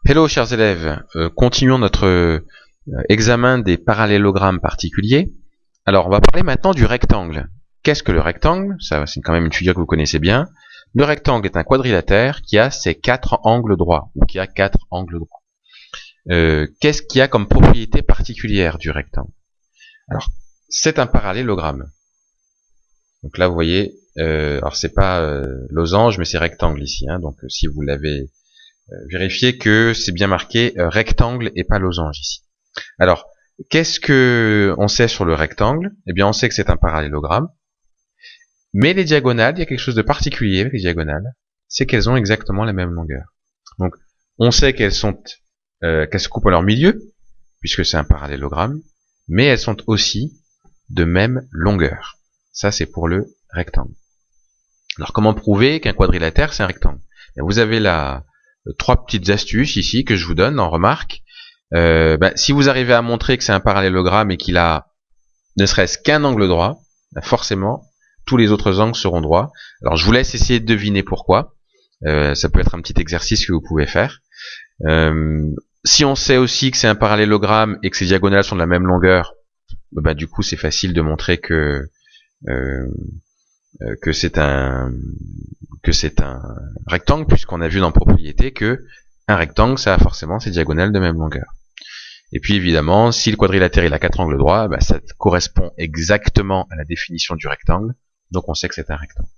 Hello chers élèves, continuons notre examen des parallélogrammes particuliers. Alors on va parler maintenant du rectangle. Qu'est-ce que le rectangle? Ça, c'est quand même une figure que vous connaissez bien. Le rectangle est un quadrilatère qui a ses 4 angles droits, ou qui a 4 angles droits. Qu'est-ce qu'il y a comme propriété particulière du rectangle? Alors, c'est un parallélogramme. Donc là vous voyez, alors c'est pas losange mais c'est rectangle ici, hein, donc si vous l'avez vérifiez que c'est bien marqué rectangle et pas losange ici. Alors, qu'est-ce que on sait sur le rectangle? Eh bien, on sait que c'est un parallélogramme. Mais les diagonales, il y a quelque chose de particulier avec les diagonales, c'est qu'elles ont exactement la même longueur. Donc, on sait qu'elles se coupent à leur milieu, puisque c'est un parallélogramme, mais elles sont aussi de même longueur. Ça, c'est pour le rectangle. Alors, comment prouver qu'un quadrilatère, c'est un rectangle? Vous avez trois petites astuces ici que je vous donne en remarque. Si vous arrivez à montrer que c'est un parallélogramme et qu'il a ne serait-ce qu'un angle droit, forcément tous les autres angles seront droits. Alors je vous laisse essayer de deviner pourquoi. Ça peut être un petit exercice que vous pouvez faire. Si on sait aussi que c'est un parallélogramme et que ses diagonales sont de la même longueur, du coup c'est facile de montrer que c'est un rectangle, puisqu'on a vu dans propriété que un rectangle, ça a forcément ses diagonales de même longueur. Et puis évidemment, si le quadrilatère il a 4 angles droits, ça correspond exactement à la définition du rectangle, donc on sait que c'est un rectangle.